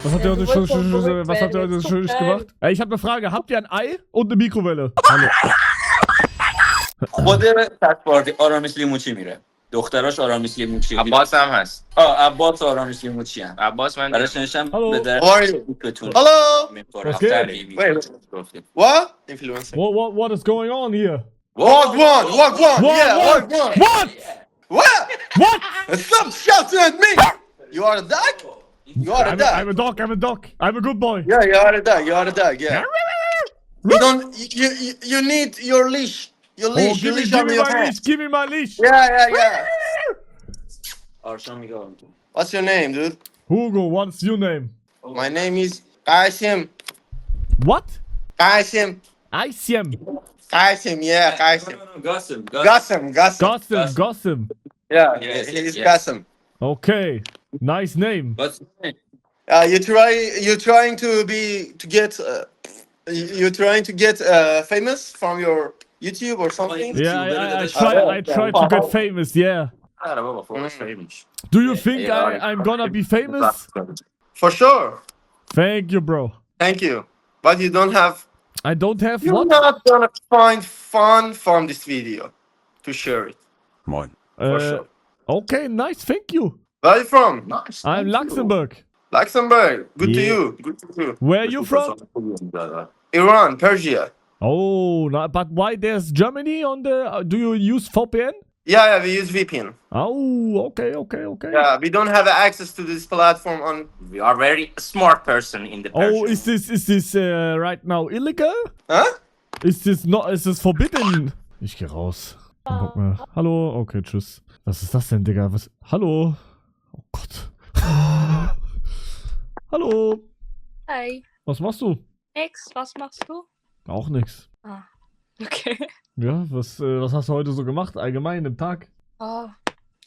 Was habt ihr heute Schönes gemacht? Ey, ich habe eine Frage. Habt ihr ein Ei und eine Mikrowelle? Hallo. خود تکباردی آرامش لیموچی میره دختراش آرامش لیموچی عباس هم هست. عباس آرامش لیموچی هم عباس من براش نشم Hallo. به در How are you? بتون Hello. Was geht? What? Influencer. What is going on here? Walk one. Walk one. What? Yeah, What? walk one. What? What? What? Stop shouting at me. You are a dog? You are a I'm dog. a dog. I'm a dog. I'm a good boy. Yeah, you are a dog. You are a dog. Yeah. You don't. You need your leash. Your Oh, leash. give Your me, leash give on me your my hand. leash. Give me my leash. Yeah. آرشان میگه What's your name, dude? Hugo, what's your name? My name is Qasim. What? Qasim. Aisiem. Qasim. Yeah, Qasim. گاسم Qasim. Gossam. Yeah, Yes, he's yes. Qasim. Okay. Nice name. You're trying to get famous from your YouTube or something. Yeah, I try to get famous, yeah. آره بابا فوقش فهمیش Do you think I'm gonna be famous? For sure. Thank you, bro. Thank you. But you don't have. I don't have You're what? not gonna find fun from this video to share it. Moin. For sure. Okay, nice, thank you. Where are you from? I'm Luxembourg. Luxembourg. Good to Yeah. you. Good to you. Where are you from? Iran, Persia. Oh, no, but why there's Germany on the... do you use VPN? Yeah, we use VPN. Oh, okay. Yeah, we don't have access to this platform on. We are very smart person in the Oh, Persian. is this right now illegal? Huh? Ist das forbidden? Ich geh raus. Guck mal. Hallo? Okay, tschüss. Was ist das denn, Digga? Was? Hallo? Oh Gott. Hallo? Hi. Was machst du? Nix, was machst du? Auch nix. Ah, okay. Ja, was hast du heute so gemacht? Allgemein im Tag? Oh,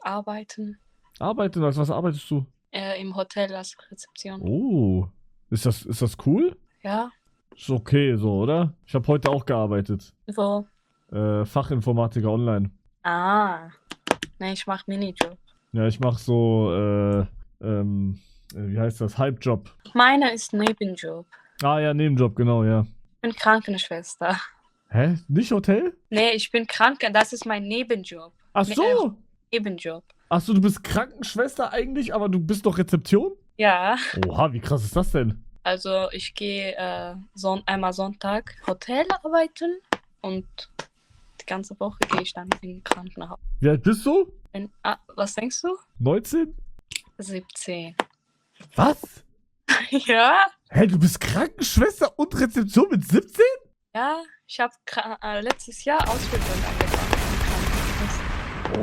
arbeiten. Arbeiten? Als was arbeitest du? Im Hotel als Rezeption. Oh. Ist das cool? Ja, Ist okay so, oder? Ich habe heute auch gearbeitet. wo? Fachinformatiker online. Ah, ne, ich mach Minijob. Ja, ich mach so, wie heißt das? Halbjob. Meiner ist Nebenjob. Ah ja, Nebenjob, genau, ja. Ich bin Krankenschwester. Hä? Nicht Hotel? Nee, ich bin Kranken, das ist mein Nebenjob. Ach so! Nebenjob. Ach so, du bist Krankenschwester eigentlich, aber du bist doch Rezeption? Ja, Oha, wie krass ist das denn? also ich gehe einmal Sonntag Hotel arbeiten und die ganze Woche gehe ich dann in Krankenhaus. Wie alt bist du? Was denkst du? 19? 17. Was? Ja? Hä, du bist Krankenschwester und Rezeption mit 17? Ja, ich habe letztes Jahr Ausbildung angefangen.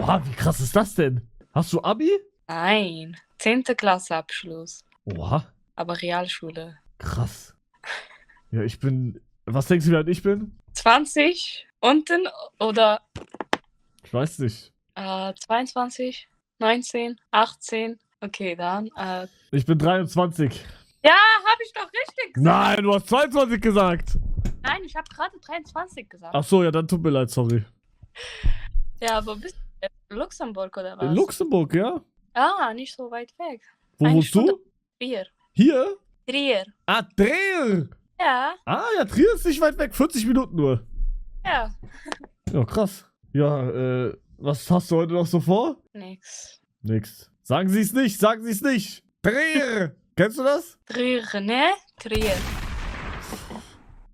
Oha, wie krass ist das denn? Hast du Abi? Nein, 10. Klasse Abschluss. Oha, Aber Realschule. krass. Ja, ich bin... Was denkst du, wie alt ich bin? 20 unten oder Ich weiß nicht. 22, 19, 18. Okay, dann. Ich bin 23. Ja, habe ich doch richtig gesagt. Nein, du hast 22 gesagt. Nein, ich habe gerade 23 gesagt. Ach so, ja, dann tut mir leid, sorry. Ja, wo bist du? Luxemburg oder was? In Luxemburg, ja? Ah, nicht so weit weg. Wo Eine wohnst Stunde. du? Trier. Hier? Trier. Ah, Trier! Ja, Ah, ja, Trier ist nicht weit weg. 40 Minuten nur. ja. Ja, krass. Ja, was hast du heute noch so vor? Nix. Nix. Sagen Sie es nicht, sagen Sie es nicht. Trier! Kennst du das? Trier, ne? Trier.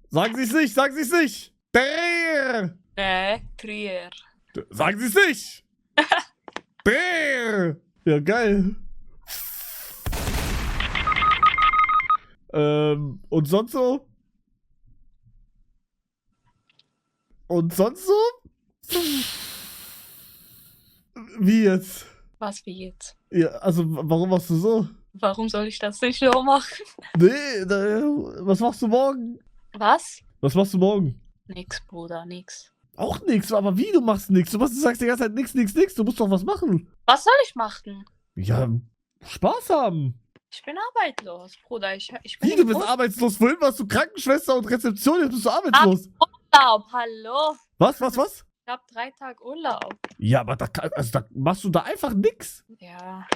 Sagen Sie es nicht, sagen Sie es nicht. Trier! Ne, Trier. Sagen Sie es nicht. Trier! Ja, geil. Und sonst so? Und sonst so? Wie jetzt? Was wie jetzt? Ja, also warum machst du so? Warum soll ich das nicht so machen? Nee, was machst du morgen? Was? Was machst du morgen? Nix, Bruder, nix. Auch nix, aber wie, du machst nix? Du sagst die ganze Zeit nix, du musst doch was machen. Was soll ich machen? Ja, Spaß haben. Ich bin arbeitslos, Bruder. Ich bin Wie, im du bist arbeitslos? Vorhin warst du Krankenschwester und Rezeption, jetzt bist du arbeitslos. Urlaub, hallo. Was? Ich hab 3 Tage Urlaub. Ja, aber da machst du da einfach nix. Ja,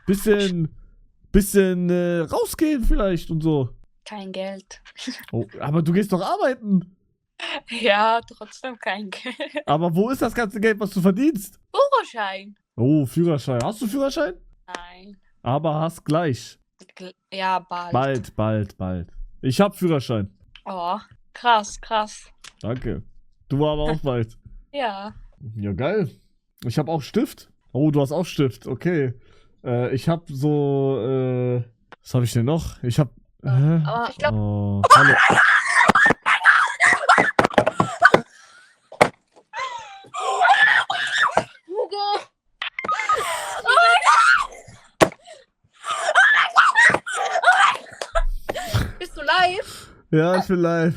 Bisschen bisschen rausgehen vielleicht und so. Kein Geld. Oh, aber du gehst doch arbeiten. Ja, trotzdem kein Geld. Aber wo ist das ganze Geld, was du verdienst? Führerschein? Oh, Führerschein. Hast du Führerschein? Nein. Aber hast gleich. Ja, bald. Bald. Ich hab Führerschein. Oh, krass. Danke. Du aber auch bald. Ja. Ja, geil. Ich hab auch Stift. Oh, du hast auch Stift. Okay. Ich hab so, was hab ich denn noch? Ich hab, Aber ich glaube, oh, hallo. Hugo. Bist du live? Ja, ich bin live.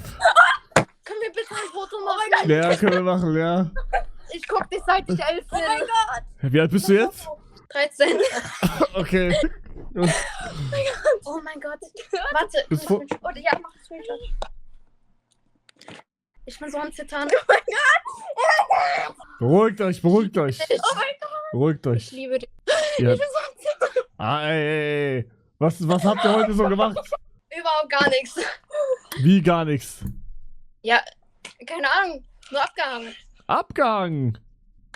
Können wir bitte ein Foto machen? Ja, können wir machen, ja. Ich guck dich seit ich 11 bin. Oh mein Gott. Wie alt bist du jetzt? 13. Okay. Oh mein Gott. Warte. Ist vor- Oder ja, mach das Screenshot. Ich bin so am Zittern. Oh mein Gott. Beruhigt euch. Oh mein Gott. Beruhigt Ich euch. liebe dich. Ja. Ich bin so am Zittern. Ah, ey. Was habt ihr heute so gemacht? Überhaupt gar nichts. Wie gar nichts. Ja, keine Ahnung. Nur abgehangen. Abgang.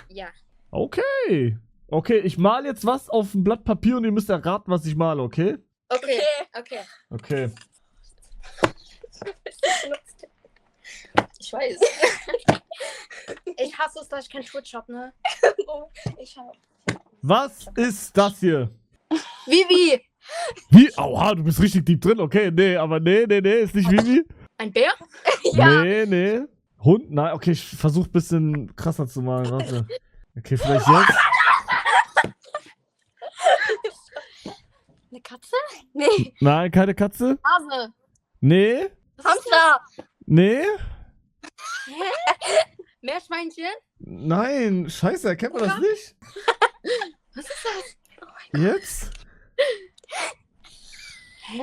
Ja. Okay. Okay, ich male jetzt was auf ein Blatt Papier und ihr müsst erraten, was ich male, okay? Okay. Okay. Ich weiß. Ich hasse es, dass ich keinen Twitch hab, ne? Ich hab. Was ist das hier? Vivi! Wie? Aua, du bist richtig deep drin. Okay, nee, aber nee, ist nicht Vivi. Ein Bär? Nee. Hund? Nein, okay, ich versuch ein bisschen krasser zu malen. Warte. Okay, vielleicht jetzt. Eine Katze? Nee. Nein, keine Katze. Hase. Nee. Hamster. Nee. Meerschweinchen? Nein, scheiße, erkennt man das nicht? Was ist das? Jetzt? Hä?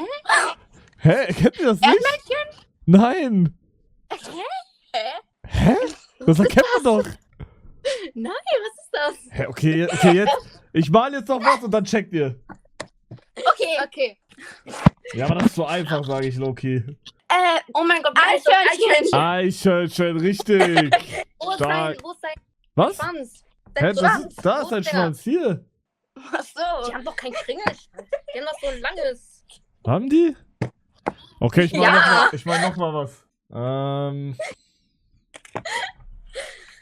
Hä, erkennt ihr das nicht? Erdmännchen? Nein. Hä? Das erkennt man doch. Nein, was ist das? Hä, okay, jetzt. Ich male jetzt noch was und dann checkt ihr. Okay. Ja, aber das ist so einfach, sage ich, Loki. Oh mein Gott, Eichhörnchen. Eichhörnchen, richtig. Wo ist Stark. dein Was? Schwanz? Hä, Dein das ist, da Wo ist ein der? Schwanz, hier. Ach so. Die haben doch kein Kringelschwanz. Die haben doch so ein langes. Haben die? Okay, ich Ja. mal noch mal was.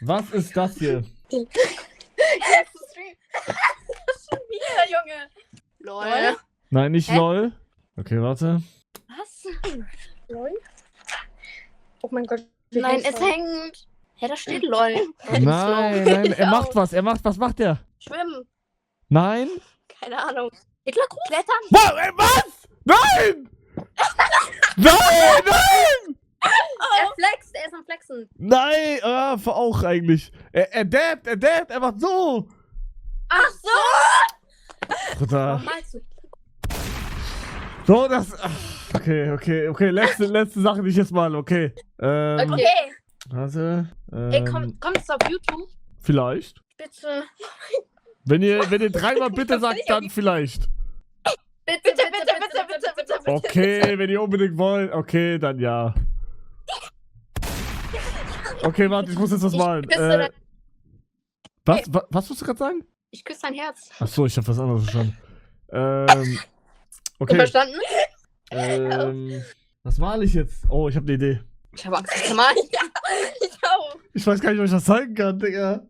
Was ist das hier? Das ist schon wieder, Junge. Lol. Nein, nicht Hä? LOL. Okay, warte. Was? LOL? Oh mein Gott. Nein, es hängt. Hä, da steht LOL. Nein, er macht was. Was macht er? Schwimmen. Nein? Keine Ahnung. Hitlergruß? Klettern? Was? Nein! Nein! Er flext, er ist am Flexen. Nein! Auch eigentlich. Er dabbt, er macht so. Ach so! Bruder. Malst du? So, das. Okay. Letzte Sache, die ich jetzt mal, okay. Okay. Warte. Ey, kommt es auf YouTube? Vielleicht. Bitte. Wenn ihr dreimal bitte sagt, dann vielleicht. Bitte. Okay, wenn ihr unbedingt wollt, okay, dann ja. Okay, warte, ich muss jetzt was malen. Was musst du gerade sagen? Ich küsse dein Herz. Achso, ich hab was anderes verstanden. Du Okay. verstanden? Was male ich jetzt? Oh, ich habe eine Idee. Ich habe Angst, das zu malen. Ja, ich auch. Ich weiß gar nicht, ob ich das zeigen kann, Digga.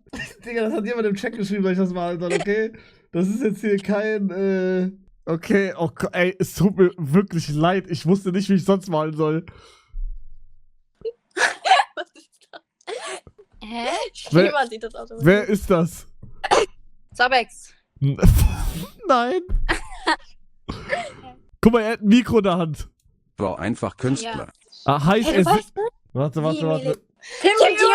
Digga, das hat jemand im Chat geschrieben, dass ich das malen soll, okay? Das ist jetzt hier kein, okay, oh Gott, ey, es tut mir wirklich leid. Ich wusste nicht, wie ich sonst malen soll. Was ist das? Hä? Wer- Niemand sieht das aus. Wer ist das? Zabex. Nein. Guck mal, er hat ein Mikro in der Hand. War einfach Künstler. Ah, heißt Hey, es. du weißt, Warte. Tim Gio?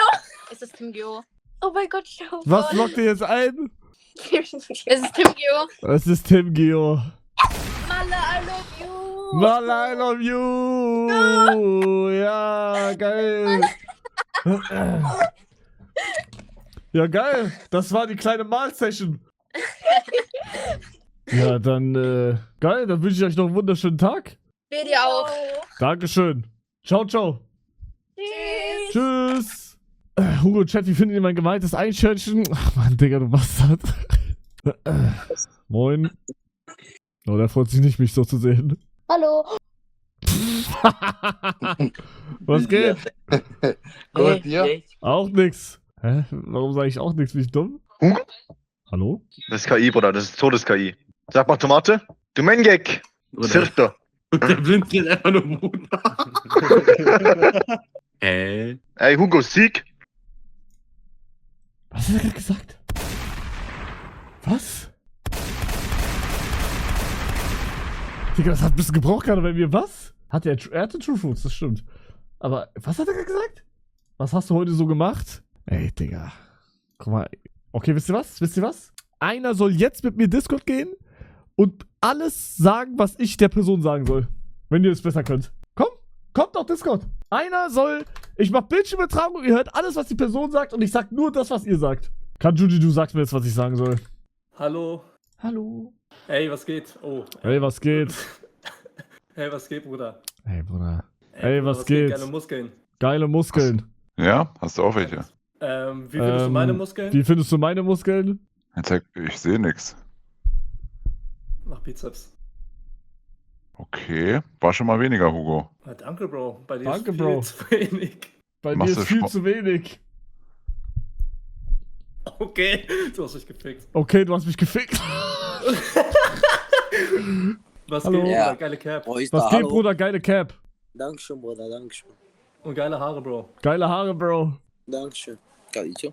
Ist es Tim Gio? Oh mein Gott, schau. Was lockt ihr jetzt ein? Es ist Tim Gio. Es ist Tim Gio. Malle, I love you. Mala, I love you. Ja, geil. Ja, geil. Das war die kleine Malsession. Ja, dann, geil, dann wünsche ich euch noch einen wunderschönen Tag. Wir dir auch. Dankeschön. Ciao, ciao. Tschüss. Hugo, Chat, wie findet ihr mein gemeintes Einschätzen? Ach man, Digga, du Bastard. Moin. Oh, der freut sich nicht, mich so zu sehen. Hallo. Was geht? Gut, ja. Auch nix. Hä? Warum sage ich auch nix? Bin ich dumm? Hugo? Hallo? Das ist KI, Bruder, das ist Todes-KI. Sag mal Tomate. Du Mengek. Sirto. Der Blind geht einfach nur Mut. Ey, Hugo, Sieg. Was hat er gerade gesagt? Was? Digga, das hat ein bisschen gebraucht gerade bei mir. Was? Er hatte True Fruits, das stimmt. Aber was hat er gerade gesagt? Was hast du heute so gemacht? Ey, Digga. Guck mal. Okay, wisst ihr was? Wisst ihr was? Einer soll jetzt mit mir Discord gehen und alles sagen, was ich der Person sagen soll. Wenn ihr es besser könnt. Kommt auf Discord. Einer soll... Ich mach Bildschirmübertragung, ihr hört alles, was die Person sagt und ich sag nur das, was ihr sagt. Kanjuji, du sagst mir jetzt, was ich sagen soll. Hallo. Hallo. Ey, was geht? Oh. Hey, was geht? Hey, was geht, Bruder? Hey, Bruder. Ey, was geht? geht? Geile Muskeln. Geile Muskeln. Ja, hast du auch welche? Wie findest du meine Muskeln? Wie findest du meine Muskeln? Ich sehe nix. Mach Bizeps. Okay, war schon mal weniger, Hugo. Na, danke, Bro. Bei dir Danke, ist viel Bro. zu wenig. Bei Machst dir du ist viel Sport? zu wenig. Okay, du hast dich gefickt. Okay, du hast mich gefickt. Was Hallo. geht, Ja. Bruder? Geile Cap. Was geht, Bruder? Geile Cap. Dankeschön, Bruder, Dankeschön. Und geile Haare, Bro. Geile Haare, Bro. Dankeschön. Kalito.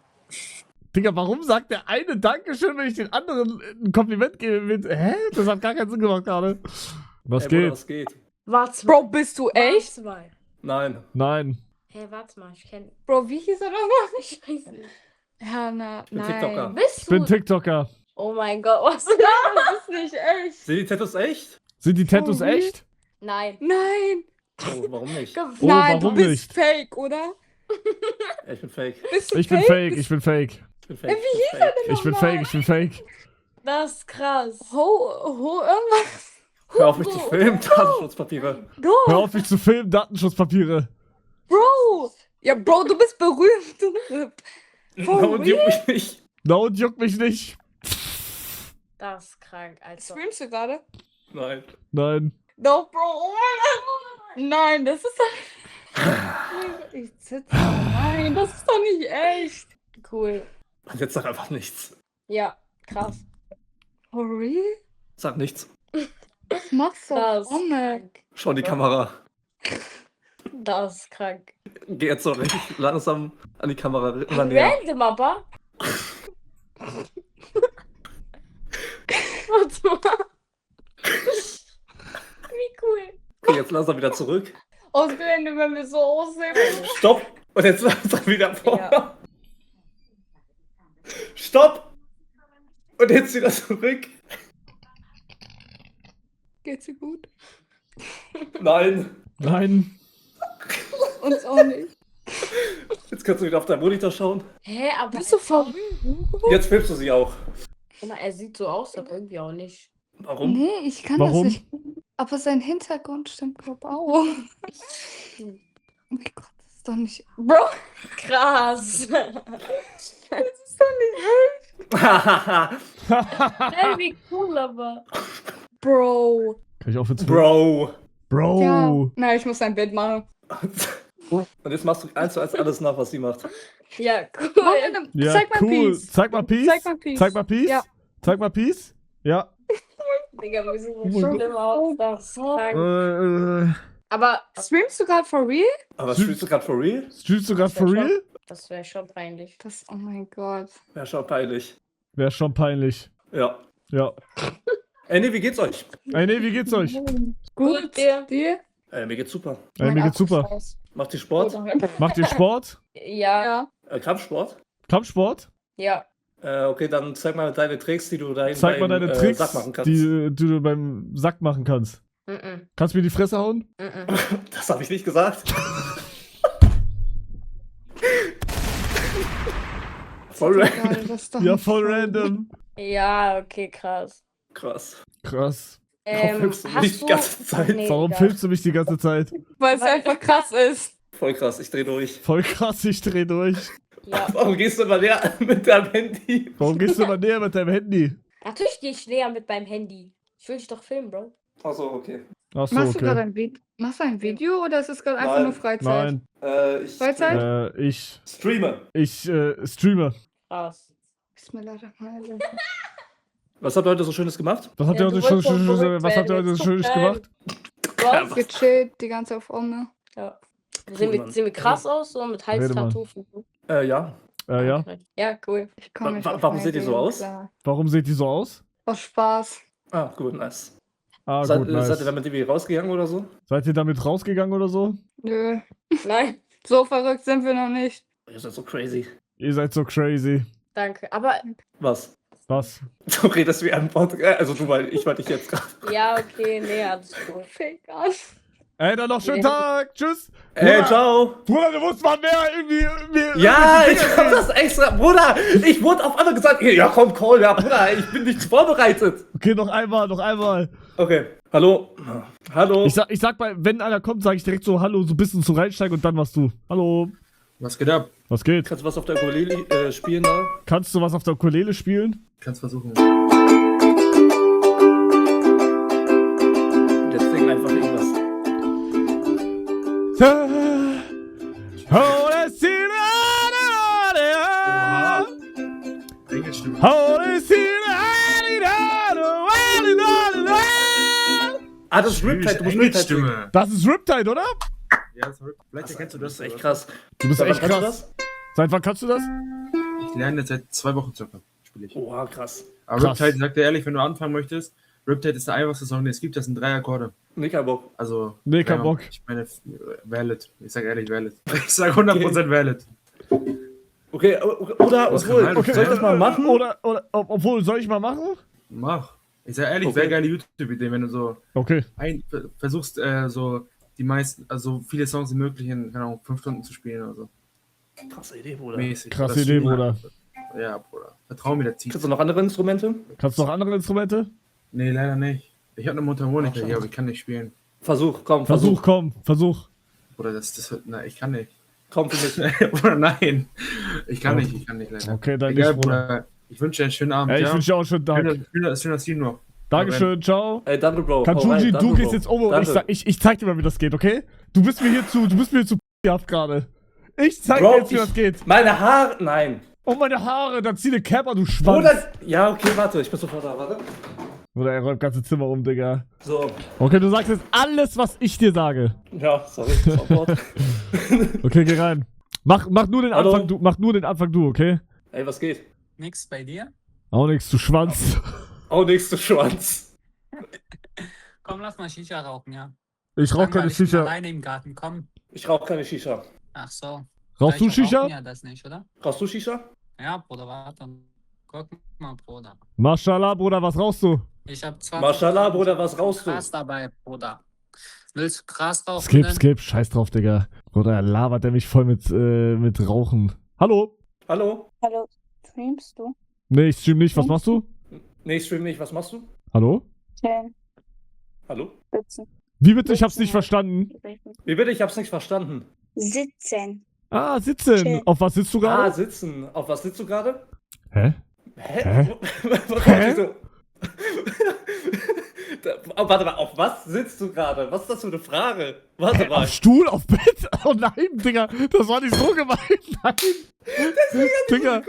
Digga, warum sagt der eine Dankeschön, wenn ich den anderen ein Kompliment gebe mit... Hä? Das hat gar keinen Sinn gemacht gerade. Was Ey, Bruder, geht? was geht? Warte mal. Bro, bist du echt? Warte mal. Nein. Nein. Hey, warte mal, ich kenn. Bro, wie hieß er nochmal? Scheiße. Ja, na, bin TikToker. nein. Bist Ich du? bin TikToker. Oh mein Gott, was? Das ist nicht echt. Sind die Tattoos echt? Sind die Tattoos Oh, wie? echt? Nein. Nein. Oh, warum nicht? Oh, Nein, du warum bist nicht? fake, oder? Ich bin fake. Bist du Ich bin fake, ich bin fake. Ich bin fake. Wie hieß er denn Ich bin nochmal? fake, ich bin fake. Das ist krass. Irgendwas. Hör auf mich zu filmen, Datenschutzpapiere. Bro, Hör auf mich zu filmen, Datenschutzpapiere. Bro. Ja, Bro, du bist berühmt. For No, und juckt mich nicht. Na und juckt mich nicht. Das ist krank, Alter. Streamst du gerade? Nein. Nein. Doch, Bro. Oh mein Gott. Nein, das ist doch... Ich sitze... Nein, das ist doch nicht echt. Cool. Und jetzt sag einfach nichts. Ja, krass. For real? Sag nichts. Was machst du? Das Oh ist mein. krank. Schau in die Kamera. Das ist krank. Geh jetzt so richtig langsam an die Kamera immer näher. Random aber. Warte mal. Wie cool. Geh jetzt langsam wieder zurück. Ausgerechnet, wenn wir so aussehen. Stopp! Und jetzt langsam wieder vor. Ja. Stopp! Und jetzt wieder zurück. Geht's dir gut? Nein. Nein. Uns auch nicht. Jetzt kannst du wieder auf deinen Monitor schauen. Hä, aber Bist du verrückt? Jetzt filmst du sie auch. Guck mal, er sieht so aus, aber irgendwie auch nicht. Warum? Nee, ich kann Warum? das nicht. Aber sein Hintergrund stimmt, glaube ich, auch. Oh mein Gott, das ist doch nicht... Bro, Krass. das ist doch nicht echt. Hey, wie cool, aber. Bro. Kann ich aufhören zu Bro. Bro. Ja. Nein, ich muss ein Bild machen. Und jetzt machst du 1:1 alles nach, was sie macht. Ja, cool. Ja, Zeig mal cool. Peace. Zeig mal Peace. Zeig mal Peace. Zeig mal Peace. Ja. Zeig mal Peace. Ja. Digga, wir sind Oh so mein schlimm aus. Das ist krank. Aber streamst du gerade for real? Aber spielst du gerade for real? Streamst du gerade for real? Das wäre schon peinlich. Das, oh mein Gott. Wäre schon peinlich. Wäre schon peinlich. Ja. Ja. Ey, nee, wie geht's euch? Ey, nee, wie geht's euch? Gut, dir? Mir geht's super. Ey, mir geht's super. Macht ihr Sport? Macht ihr Sport? Ja. Ja. Kampfsport? Kampfsport? Ja. Okay, dann zeig mal deine Tricks, die du da Zeig mal deine Tricks, Sack machen kannst. die du beim Sack machen kannst. Mhm. Kannst du mir die Fresse hauen? Das habe ich nicht gesagt. Voll random. Geil, das ist doch Ja, nicht voll fair. random. Ja, okay, krass. Krass. Krass. Warum filmst du mich die ganze Zeit? Nee, Warum egal. filmst du mich die ganze Zeit? Weil es einfach krass ist. Voll krass, ich dreh durch. Voll krass, ich dreh durch. Ja. Warum gehst du immer näher mit deinem Handy? Warum gehst du immer näher mit deinem Handy? Natürlich gehe ich näher mit meinem Handy. Ich will dich doch filmen, Bro. Achso, okay. Achso, Machst du gerade okay. ein Video oder ist es gerade einfach Nein. nur Freizeit? Nein, Ich Freizeit? ich streame. Streame. Krass. Bismillahirrahmanirrahim. Was habt ihr heute so Schönes gemacht? Was habt ihr Ja, heute du wolltest doch verrückt was habt ihr werden, heute jetzt so Schönes guck, gemacht? Was? Gechillt, die ganze auf Onne. Ja. Cool, Mann. Sehen wir krass aus, so mit Halstattoo? Ja. Ja. Ja, cool. Ich komm nicht auf Warum meine seht ihr so Ideen aus? klar. Warum seht ihr so aus? Aus Spaß. Ah, gut, nice. Ah, Seid gut, ihr nice. damit irgendwie rausgegangen oder so? Seid ihr damit rausgegangen oder so? Nö. Nein, So verrückt sind wir noch nicht. Ihr seid so crazy. Ihr seid so crazy. danke. Aber Was? Was? Du redest wie ein Podcast. Also du, weil ich meinte dich jetzt gerade. ja, okay, nee, alles gut. Fake an. Ey, dann noch schönen Tag. Tschüss. Ey, Bruder, ciao. Bruder, du musst mal mehr irgendwie Ja, irgendwelche ich Dinge hab das extra. Bruder, ich wurde auf einmal gesagt, ja komm, Call, ja Bruder, ich bin nicht vorbereitet. Okay, noch einmal. Okay, hallo. Hallo. Ich sag mal, wenn einer kommt, sag ich direkt so Hallo, so ein bisschen zu reinsteigen und dann machst du. Hallo. Was geht ab? Was geht? Kannst du was auf der Ukulele spielen da? Kannst du was auf der Ukulele spielen? Kannst versuchen. Jetzt sing einfach irgendwas. Engelstimme. Ah, das ist Riptide, du musst Riptide singen. Engelstimme. Das ist Riptide, oder? Ja, das ist vielleicht erkennst du Das das. ist echt krass. Du bist Seit wann echt kannst du krass. Seit wann kannst du das? Ich lerne jetzt seit 2 Wochen circa. Spiele ich. Oha, krass. Aber krass. Riptide, sagt dir ehrlich, wenn du anfangen möchtest, Riptide ist der einfachste Song, den es gibt. Das sind 3 Akkorde. Nee, kein Bock. Also. Nee, kein dreimal. Bock. Ich meine, valid. Ich sag ehrlich, valid. Ich sag 100% valid. Okay, oder, Was obwohl, kann man- soll ich das mal machen? Oder obwohl, soll ich mal machen? Mach. Ich sag ehrlich, Okay. sehr geile YouTube-Idee, wenn du so Okay. versuchst, so die meisten, also viele Songs wie möglich in, keine Ahnung, 5 Stunden zu spielen oder so. Krasse Idee, Bruder. Mäßig. Krasse Das Idee, Streamen Bruder. einfach. Ja, Bruder. Vertrau mir, der zieht. Kannst du noch andere Instrumente? Kannst du noch andere Instrumente? Nee, leider nicht. Ich habe eine Mundharmonika hier, aber ich kann nicht spielen. Versuch, komm, Versuch, komm, versuch. Oder das wird, na, ich kann nicht. Komm für mich. Oder nein. Ich kann nicht leider. Okay, dann Egal, nicht, Bruder. Bruder. Ich wünsche dir einen schönen Abend, Ey, ich ja? wünsche dir auch einen schönen Tag. Schöner Stream noch. Dankeschön, ciao. Ey, danke, Bro. Hau Kanjuji, rein, du danke, gehst Bro. jetzt um und Danke. ich zeig dir mal, wie das geht, okay? Du bist mir hier zu ab gerade. Ich zeig Bro, dir jetzt, wie das geht. Meine Haare, nein. Oh, meine Haare, dann zieh ne Cap an, du Schwanz. Bruder, ja, okay, warte, ich bin sofort da, warte. Oder er räumt ganze Zimmer um, Digga. So, Okay, du sagst jetzt alles, was ich dir sage. ja, sorry, sofort. Okay, geh rein. Mach nur den Hallo? Anfang, mach nur den Anfang du, okay? Ey, was geht? Nix bei dir? Auch nix, du Schwanz. Auch nix zu Schwanz. Komm, lass mal Shisha rauchen, ja. Ich rauch keine Ich bin Shisha. alleine im Garten, komm. Ich rauche keine Shisha. Ach so. Rauchst du Vielleicht rauchen Shisha? Ja, das nicht, oder? Rauchst du Shisha? Ja, Bruder, warte. Guck mal, Bruder. Mashallah, Bruder, was rauchst du? Ich hab 20 Mashallah, Bruder, was rauchst du? Gras dabei, Bruder. Willst du Gras rauchen? Skip, denn? skip, scheiß drauf, Digga. Bruder, labert der mich voll mit Rauchen. Hallo? Hallo? Hallo, streamst du? Nee, ich stream nicht, was machst du? Nee, ich stream nicht, was machst du? Hallo? Chillen, Hallo? sitzen. Wie bitte? Ich hab's nicht verstanden. Wie bitte? Ich hab's nicht verstanden. Sitzen. Ah, sitzen. Chill. Auf was sitzt du Ah, gerade? sitzen. Auf was sitzt du gerade? Hä? Hä? Hä? Was Hä? so? Oh, warte mal, auf was sitzt du gerade? Was ist das für eine Frage? Warte mal. Auf Stuhl, auf Bett? Oh nein, Digga, das war nicht so gemeint. Nein. Digga.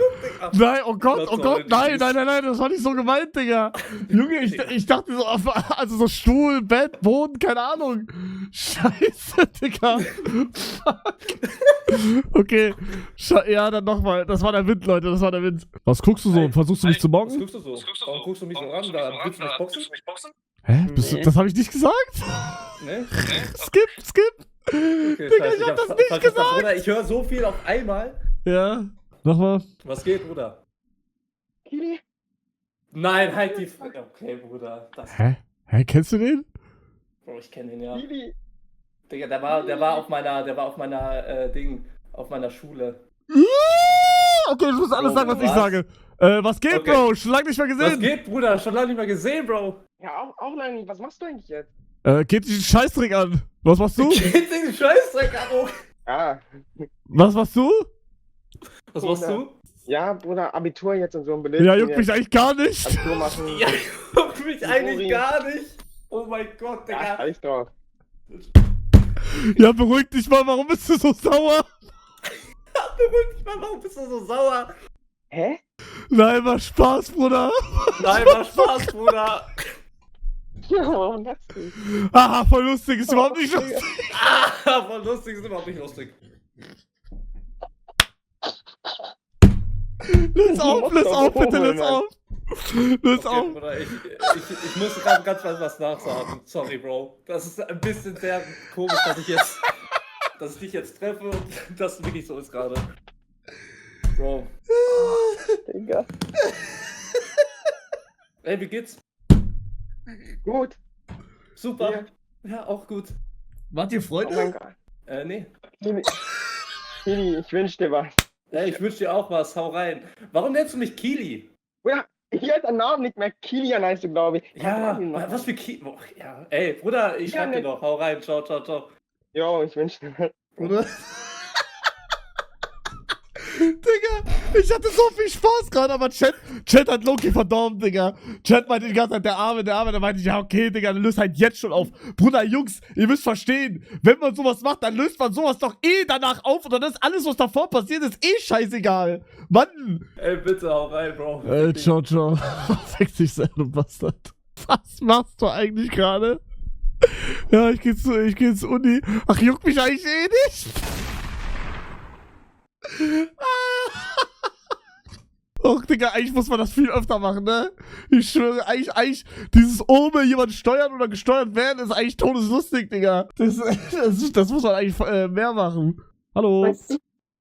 Nein, oh Gott, nein, das war nicht so gemeint, Digga. Junge, ich dachte so, also so Stuhl, Bett, Boden, keine Ahnung. Scheiße, Digga. Fuck. Okay, ja, dann nochmal. Das war der Wind, Leute, das war der Wind. Was guckst du so? Versuchst du mich zu Was mocken? guckst du so? Warum guckst du mich so an? Da willst du mich boxen? Hä? Das habe ich nicht gesagt? Ne? Skip. Okay, Digga, scheiße, ich hab das hab nicht vergessen, gesagt. Bruder, ich höre so viel auf einmal. Ja, nochmal. Was geht, Bruder? Nein, halt die... Okay, Bruder. Das... Hä? Kennst du den? Bro, ich kenne ihn ja. Digga, der war auf meiner Ding, auf meiner Schule. Okay, du musst alles sagen, was ich sage. Was geht, Okay. Bro? Schon lange nicht mehr Was gesehen. geht, Bruder? Schon lange nicht mehr gesehen, Bro. Ja, auch lange nicht. Was machst du eigentlich jetzt? Geht dich den Scheißdreck an. Was machst du? Geht den Scheißdreck an. Ja. Was machst du? Was machst du? Ja, Bruder, Abitur jetzt und so ein Bild. Ja, juckt mich eigentlich gar nicht. Abitur machen. Ja, juckt mich eigentlich gar nicht. Oh mein Gott, Ja, Digga. alles drauf. Ja, beruhig dich mal. Warum bist du so sauer? Beruhig dich mal, warum bist du so sauer? Hä? Nein, war Spaß, Bruder. Nein, war Spaß, Bruder. Ja, warum das denn? Haha, voll lustig. Ist überhaupt nicht lustig. Ah, voll lustig, ist überhaupt nicht lustig. Löse auf, bitte, löse auf. Löse Okay, auf. Bruder, ich muss gerade ganz was nachsagen. Sorry, Bro. Das ist ein bisschen sehr komisch, dass ich dich jetzt treffe und das wirklich so ist gerade. Bro. Digga. Ey, wie geht's? Gut. Super. Ja, auch gut. Wart ihr Oh mein Freunde? Gott. Nee. Kili, ich wünsch dir was. Ey, ich wünsche dir auch was. Hau rein. Warum nennst du mich Kili? Ja, ich weiß deinen Namen nicht mehr. Kilian heißt du, glaube ich. Ja, was für Kili? Oh, ja. Ey, Bruder, ich schreib dir doch. Hau rein. Ciao, ciao, ciao. Jo, ich wünsch dir was. Oder? Digga, ich hatte so viel Spaß gerade, aber Chat hat Loki verdorben, Digga. Chat meinte die ganze Zeit, der Arme, da meinte ich, ja, okay, Digga, dann löst halt jetzt schon auf. Bruder, Jungs, ihr müsst verstehen, wenn man sowas macht, dann löst man sowas doch eh danach auf und dann ist alles, was davor passiert, ist eh scheißegal. Mann! Ey, bitte, hau rein, Bro. Ciao, ciao. Fick dich selber, du Bastard. Was machst du eigentlich gerade? Ja, ich geh ins Uni. Ach, juckt mich eigentlich eh nicht. Och, Digga, eigentlich muss man das viel öfter machen, ne? Ich schwöre, eigentlich dieses Ome jemand steuern oder gesteuert werden, ist eigentlich todeslustig, Digga. Das muss man eigentlich mehr machen. Hallo?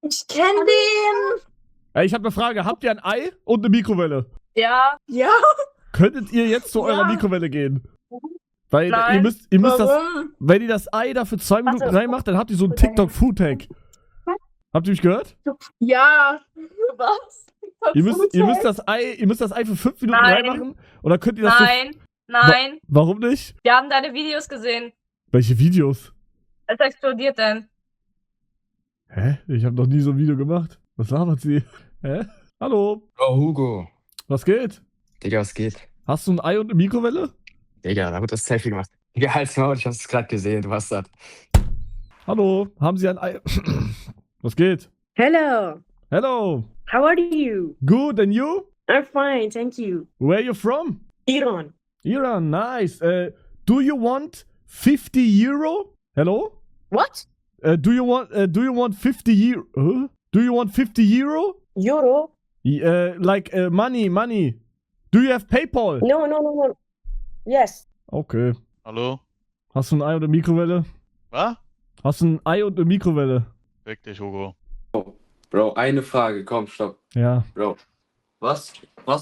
Ich kenn den. Ich habe eine Frage. Habt ihr ein Ei und eine Mikrowelle? Ja. Ja. Könntet ihr jetzt zu eurer Mikrowelle gehen? Weil ihr müsst das, Warum? wenn ihr das Ei da für 2 Minuten reinmacht, dann habt ihr so einen TikTok-Food-Tag. Habt ihr mich gehört? Ja. Was? Ihr müsst das Ei für 5 Minuten Nein. reinmachen und dann könnt ihr das Nein. Warum nicht? Wir haben deine Videos gesehen. Welche Videos? Es explodiert denn. Hä? Ich habe noch nie so ein Video gemacht. Was labert sie? Hä? Hallo? Oh, Hugo. Was geht? Digga, was geht? Hast du ein Ei und eine Mikrowelle? Digga, da wird das Selfie gemacht. Digga, halt's Maul, ich hab's gerade gesehen, du hast das. Hallo? Haben Sie ein Ei? Was geht? Hello. Hello? How are you? Good, and you? I'm fine, thank you. Where you from? Iran. Iran, nice. Do you want 50 euro? Hello? What? Do you want 50 euro? Huh? Do you want 50 euro? Euro? Like money. Do you have PayPal? No. Yes. Okay. Hallo? Hast du ein Ei und eine Mikrowelle? Was? Hast du ein Ei und eine Mikrowelle? Weck dich, Hugo. Bro, eine Frage, komm, stopp. Ja. Bro, was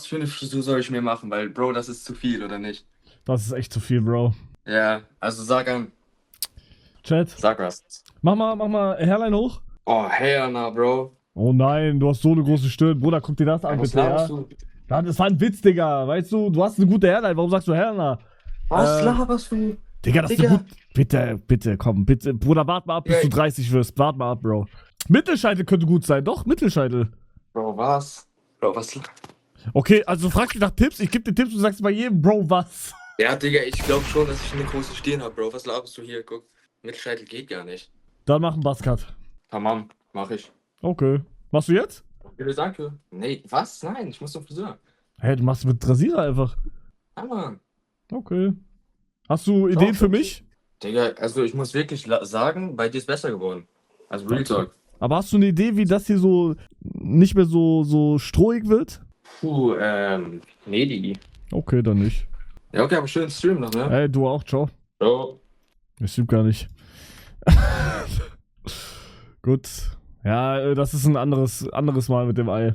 für eine Frisur soll ich mir machen? Weil, Bro, das ist zu viel, oder nicht? Das ist echt zu viel, Bro. Ja, also sag an. Chat. Sag was. Mach mal Hairline hoch. Oh, hey, na, Bro. Oh nein, du hast so eine große Stirn. Bruder, guck dir das an, Was bitte, ja? laberst du? Das war ein Witz, Digga. Weißt du hast eine gute Hairline. Warum sagst du Hairline? Was laberst du? Digga, das ist Digga. gut. Bitte, komm, bitte. Bruder, wart mal ab, bis Ja, du 30 wirst. Wart mal ab, Bro. Mittelscheitel könnte gut sein. Doch, Mittelscheitel. Bro, was? Bro, was? Okay, also du fragst mich nach Tipps. Ich gebe dir Tipps und du sagst bei jedem, Bro, was? Ja, Digga, ich glaube schon, dass ich eine große Stirn habe, Bro. Was laberst du hier? Guck, Mittelscheitel geht gar nicht. Dann mach einen Buzzcut. Tamam, mach ich. Okay. Machst du jetzt? Bitte, danke. Nee, was? Nein, ich muss zum Friseur. Hä, du machst mit Rasierer einfach. Ja, Mann. Okay. Hast du Ideen für mich? Digga, also ich muss wirklich sagen, bei dir ist besser geworden. Also Real Talk. Aber hast du eine Idee, wie das hier so nicht mehr so strohig wird? Puh, nee, Digi. Okay, dann nicht. Ja, okay, aber schönen Stream noch, ne? Ey, du auch, ciao. Ciao. Ich stream gar nicht. Gut. Ja, das ist ein anderes Mal mit dem Ei.